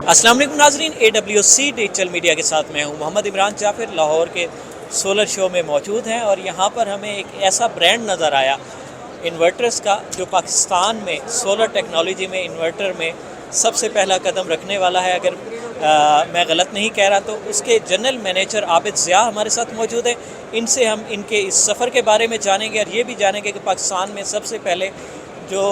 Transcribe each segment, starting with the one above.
अस्सलाम वालेकुम नाज़रीन, AWC डिजिटल मीडिया के साथ मैं हूं मोहम्मद इमरान जाफिर। लाहौर के सोलर शो में मौजूद हैं और यहाँ पर हमें एक ऐसा ब्रांड नज़र आया इन्वर्टर्स का जो पाकिस्तान में सोलर टेक्नोलॉजी में इन्वर्टर में सबसे पहला कदम रखने वाला है। अगर मैं गलत नहीं कह रहा तो उसके जनरल मैनेजर आबिद ज़िया हमारे साथ मौजूद हैं। इनसे हम इनके इस सफ़र के बारे में जानेंगे और ये भी जानेंगे कि पाकिस्तान में सबसे पहले जो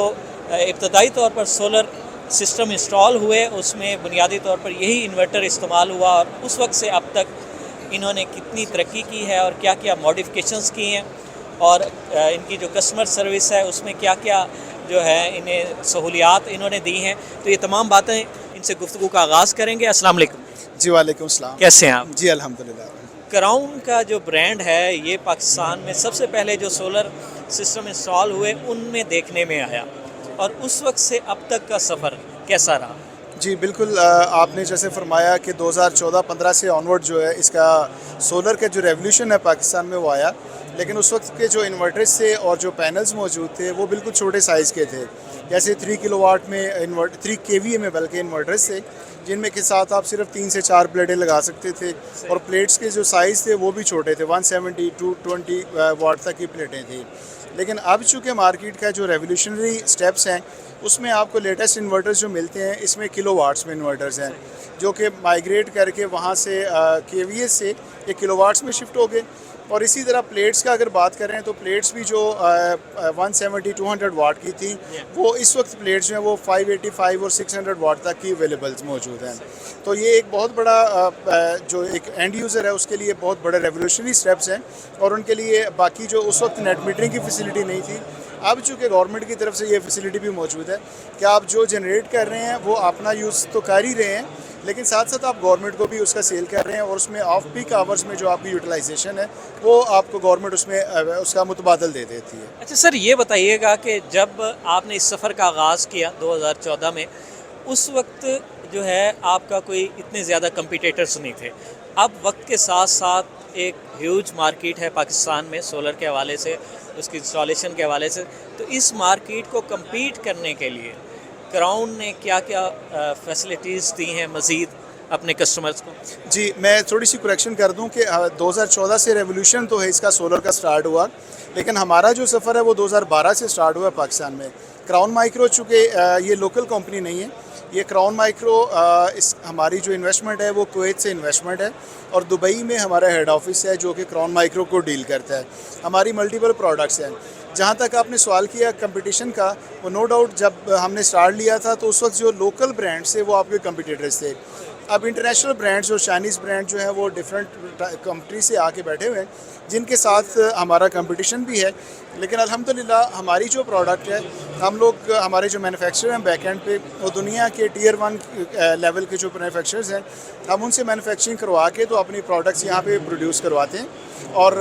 इब्तदाई तौर पर सोलर सिस्टम इंस्टॉल हुए उसमें बुनियादी तौर पर यही इन्वर्टर इस्तेमाल हुआ और उस वक्त से अब तक इन्होंने कितनी तरक्की की है और क्या क्या मॉडिफिकेशंस की हैं और इनकी जो कस्टमर सर्विस है उसमें क्या क्या जो है इन्हें सहूलियात इन्होंने दी हैं। तो ये तमाम बातें इनसे गुफ्तगू का आगाज़ करेंगे। अस्सलाम वालेकुम। जी वालेकुम सलाम। कैसे हैं आप? जी अल्हम्दुलिल्लाह। क्राउन का जो ब्रांड है ये पाकिस्तान में सबसे पहले जो सोलर सिस्टम इंस्टॉल हुए उनमें देखने में आया और उस वक्त से अब तक का सफ़र कैसा रहा? जी बिल्कुल, आपने जैसे फरमाया कि 2014-15 से ऑनवर्ड जो है इसका सोलर का जो रेवोल्यूशन है पाकिस्तान में वो आया, लेकिन उस वक्त के जो इन्वर्टर्स थे और जो पैनल्स मौजूद थे वो बिल्कुल छोटे साइज़ के थे। जैसे 3 किलोवाट में 3 केवीए में बल्कि इन्वर्टर्स थे जिनमें के साथ आप सिर्फ 3 से 4 प्लेटें लगा सकते थे और प्लेट्स के जो साइज़ थे वो भी छोटे थे, 170 टू 20 वाट तक की प्लेटें थी। लेकिन अब चूँकि मार्केट का जो रेवोल्यूशनरी स्टेप्स हैं उसमें आपको लेटेस्ट इन्वर्टर्स जो मिलते हैं इसमें किलो वाट्स में इन्वर्टर्स हैं जो कि माइग्रेट करके वहाँ से केवीए से ये किलो वाट्स में शिफ्ट हो गए। और इसी तरह प्लेट्स का अगर बात करें तो प्लेट्स भी जो 170-200 वाट की थी वो इस वक्त प्लेट्स जो हैं वो 585 और 600 वाट तक की अवेलेबल मौजूद हैं। तो ये एक बहुत बड़ा जो एक एंड यूज़र है उसके लिए बहुत बड़े रेवोल्यूशनरी स्टेप्स हैं और उनके लिए बाकी जो उस वक्त नेट मीटरिंग की फैसिलिटी नहीं थी, अब चूँकि गवर्नमेंट की तरफ से ये फैसिलिटी भी मौजूद है कि आप जो जनरेट कर रहे हैं वो अपना यूज़ तो कर ही रहे हैं लेकिन साथ साथ आप गवर्नमेंट को भी उसका सेल कर रहे हैं और उसमें ऑफ पीक आवर्स में जो आपकी यूटिलाइजेशन है वो आपको गवर्नमेंट उसमें उसका मुतबादल दे देती है। अच्छा सर, ये बताइएगा कि जब आपने इस सफ़र का आगाज़ किया 2014 में, उस वक्त जो है आपका कोई इतने ज़्यादा कंपटीटर्स नहीं थे। अब वक्त के साथ साथ एक ह्यूज मार्केट है पाकिस्तान में सोलर के हवाले से, उसकी इंस्टॉलेशन के हवाले से। तो इस मार्केट को कम्पीट करने के लिए क्राउन ने क्या क्या फैसिलिटीज़ दी हैं मज़ीद अपने कस्टमर्स को? जी मैं थोड़ी सी करेक्शन कर दूं कि 2014 से रेवोल्यूशन तो है इसका सोलर का स्टार्ट हुआ, लेकिन हमारा जो सफ़र है वो 2012 से स्टार्ट हुआ पाकिस्तान में। क्राउन माइक्रो चूँकि ये लोकल कंपनी नहीं है, ये क्राउन माइक्रो इस हमारी जो इन्वेस्टमेंट है वो कुवैत से इन्वेस्टमेंट है और दुबई में हमारा हेड ऑफिस है जो कि क्राउन माइक्रो को डील करता है। हमारी मल्टीपल प्रोडक्ट्स हैं। जहाँ तक आपने सवाल किया कंपटीशन का, वो नो डाउट जब हमने स्टार्ट लिया था तो उस वक्त जो लोकल ब्रांड्स थे वो आपके कंपटीटर्स थे। अब इंटरनेशनल ब्रांड्स और चाइनीज़ ब्रांड जो हैं वो डिफरेंट कंट्री से आके बैठे हुए हैं जिनके साथ हमारा कंपटीशन भी है। लेकिन अल्हम्दुलिल्लाह हमारी जो प्रोडक्ट है, हम लोग हमारे जो मैन्युफैक्चरर हैं बैक एंड पे वो दुनिया के टियर 1 लेवल के जो मैन्युफैक्चरर्स हैं हम उनसे मैन्युफैक्चरिंग करवा के तो अपनी प्रोडक्ट्स यहाँ पे प्रोड्यूस करवाते हैं। और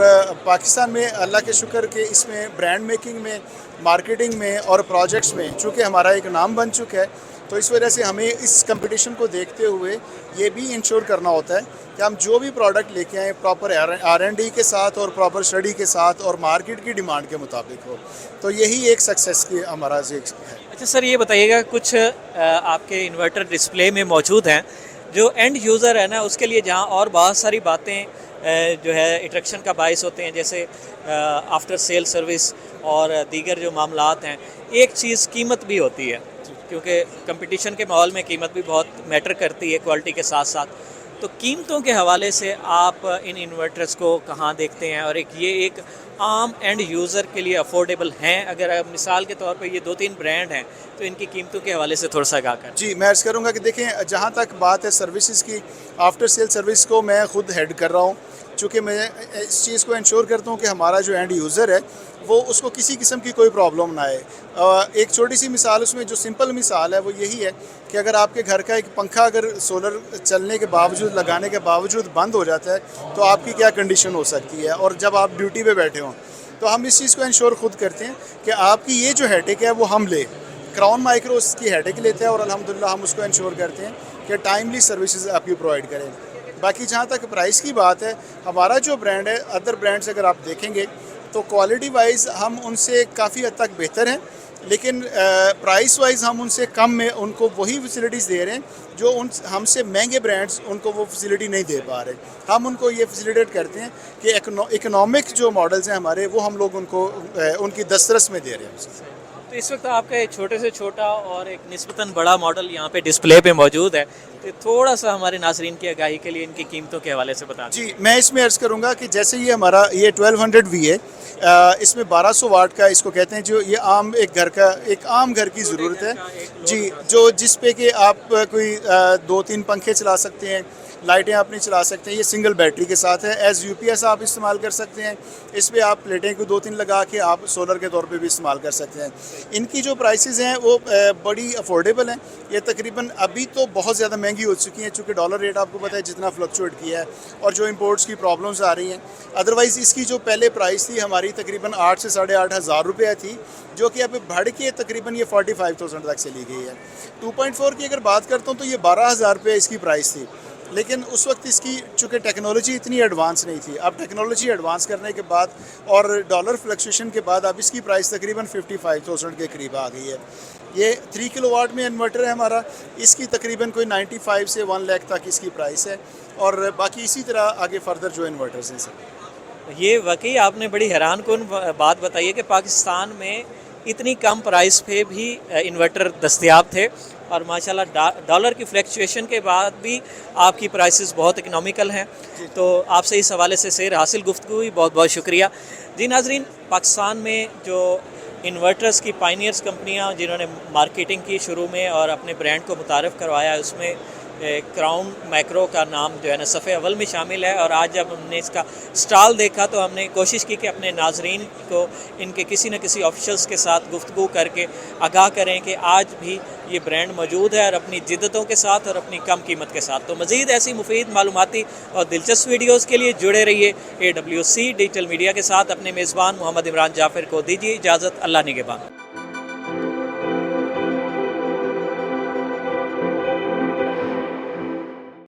पाकिस्तान में अल्लाह के शुक्र के इसमें ब्रांड मेकिंग में, मार्केटिंग में और प्रोजेक्ट्स में चूँकि हमारा एक नाम बन चुका है तो इस वजह से हमें इस कंपटीशन को देखते हुए ये भी इंश्योर करना होता है कि हम जो भी प्रोडक्ट लेके आएँ प्रॉपर R&D के साथ और प्रॉपर स्टडी के साथ और मार्केट की डिमांड के मुताबिक हो। तो यही एक सक्सेस की हमारा है। अच्छा सर, ये बताइएगा कुछ आपके इन्वर्टर डिस्प्ले में मौजूद हैं जो एंड यूज़र है ना उसके लिए, जहाँ और बहुत सारी बातें जो है अट्रैक्शन का बायस होते हैं, जैसे आफ्टर सेल सर्विस और दीगर जो मामलात हैं। एक चीज़ कीमत भी होती है क्योंकि कंपटीशन के माहौल में कीमत भी बहुत मैटर करती है क्वालिटी के साथ साथ। तो कीमतों के हवाले से आप इन इन्वर्टर्स को कहाँ देखते हैं और एक आम एंड यूज़र के लिए अफोर्डेबल हैं? अगर मिसाल के तौर पे ये 2-3 ब्रांड हैं तो इनकी कीमतों के हवाले से थोड़ा सा आगाह करें। जी मैं अर्ज़ करूँगा कि देखें, जहाँ तक बात है सर्विसेज की, आफ्टर सेल सर्विस को मैं ख़ुद हेड कर रहा हूँ चूँकि मैं इस चीज़ को इंश्योर करता हूँ कि हमारा जो एंड यूज़र है वो उसको किसी किस्म की कोई प्रॉब्लम ना आए। एक छोटी सी मिसाल, उसमें जो सिंपल मिसाल है वो यही है कि अगर आपके घर का एक पंखा अगर सोलर चलने के बावजूद, लगाने के बावजूद बंद हो जाता है तो आपकी क्या कंडीशन हो सकती है, और जब आप ड्यूटी पे बैठे हों। तो हम इस चीज़ को इंश्योर खुद करते हैं कि आपकी ये जो हेडेक है वो हम ले, क्राउन माइक्रो उसकी हेडेक लेता है और अल्हम्दुलिल्लाह हम उसको इंश्योर करते हैं कि टाइमली सर्विसेज आपकी प्रोवाइड करें। बाकी जहाँ तक प्राइस की बात है, हमारा जो ब्रांड है अदर ब्रांड्स अगर आप देखेंगे तो क्वालिटी वाइज हम उनसे काफ़ी हद तक बेहतर हैं। لیکن پرائس وائز ہم ان سے کم میں ان کو وہی فیسلٹیز دے رہے ہیں جو ہم سے مہنگے برانڈز ان کو وہ فیسلٹی نہیں دے پا رہے. ہم ان کو یہ فیسیلیٹیٹ کرتے ہیں کہ اکنامک جو ماڈلز ہیں ہمارے وہ ہم لوگ ان کو ان کی دسترس میں دے رہے ہیں. تو اس وقت آپ کا ایک چھوٹے سے چھوٹا اور ایک نسبتاً بڑا ماڈل یہاں پہ ڈسپلے پہ موجود ہے، تو تھوڑا سا ہمارے ناظرین کی آگاہی کے لیے ان کی قیمتوں کے حوالے سے بتا دیں. جی میں اس میں عرض کروں گا کہ جیسے یہ ہمارا یہ 1200 وی ہے، اس میں 1200 واٹ کا اس کو کہتے ہیں، جو یہ عام ایک عام گھر کی ضرورت ہے. جی جس پہ کہ آپ کوئی 2-3 پنکھے چلا سکتے ہیں، لائٹیں آپ نہیں چلا سکتے ہیں. یہ سنگل بیٹری کے ساتھ ہے، ایز یو پی ایس آپ استعمال کر سکتے ہیں. اس پہ آپ پلیٹیں کو 2-3 لگا کے آپ سولر کے طور پہ بھی استعمال کر سکتے ہیں. ان کی جو پرائسز ہیں وہ بڑی افورڈیبل ہیں. یہ تقریباً ابھی تو بہت زیادہ مہنگی ہو چکی ہیں چونکہ ڈالر ریٹ آپ کو پتہ ہے جتنا فلکچویٹ کیا ہے اور جو امپورٹس کی پرابلمز آ رہی ہیں. ادروائز اس کی جو پہلے پرائس تھی ہماری تقریباً 8 سے 8,500 روپے تھی، جو کہ اب بڑھ کے تقریباً یہ 45,000 تک چلی گئی ہے. 2.4 کی اگر بات کرتا ہوں تو یہ 12,000 روپے اس کی پرائس تھی، لیکن اس وقت اس کی چونکہ ٹیکنالوجی اتنی ایڈوانس نہیں تھی. اب ٹیکنالوجی ایڈوانس کرنے کے بعد اور ڈالر فلکچویشن کے بعد اب اس کی پرائس تقریباً 55,000 کے قریب آ گئی ہے. یہ 3 کلو واٹ میں انورٹر ہے ہمارا، اس کی تقریباً کوئی 95 سے 1 لاکھ تک اس کی پرائس ہے، اور باقی اسی طرح آگے فردر جو انورٹرز ہیں سر. یہ واقعی آپ نے بڑی حیران کن بات بتائی ہے کہ پاکستان میں اتنی کم پرائس پہ بھی انورٹر دستیاب تھے، اور ماشاءاللہ ڈالر کی فلیکچویشن کے بعد بھی آپ کی پرائسز بہت اکنامیکل ہیں. تو آپ سے اس حوالے سے سیر حاصل گفتگو ہوئی، بہت بہت شکریہ. جی ناظرین، پاکستان میں جو انورٹرز کی پائنیئرز کمپنیاں جنہوں نے مارکیٹنگ کی شروع میں اور اپنے برانڈ کو متعارف کروایا، اس میں کراؤن مائکرو کا نام جو ہے نا صفحے اول میں شامل ہے. اور آج جب ہم نے اس کا سٹال دیکھا تو ہم نے کوشش کی کہ اپنے ناظرین کو ان کے کسی نہ کسی آفیشلز کے ساتھ گفتگو کر کے آگاہ کریں کہ آج بھی یہ برانڈ موجود ہے، اور اپنی جدتوں کے ساتھ اور اپنی کم قیمت کے ساتھ. تو مزید ایسی مفید معلوماتی اور دلچسپ ویڈیوز کے لیے جڑے رہیے AWC ڈیجیٹل میڈیا کے ساتھ. اپنے میزبان محمد عمران جعفر کو دیجیے اجازت. اللہ نگہبان.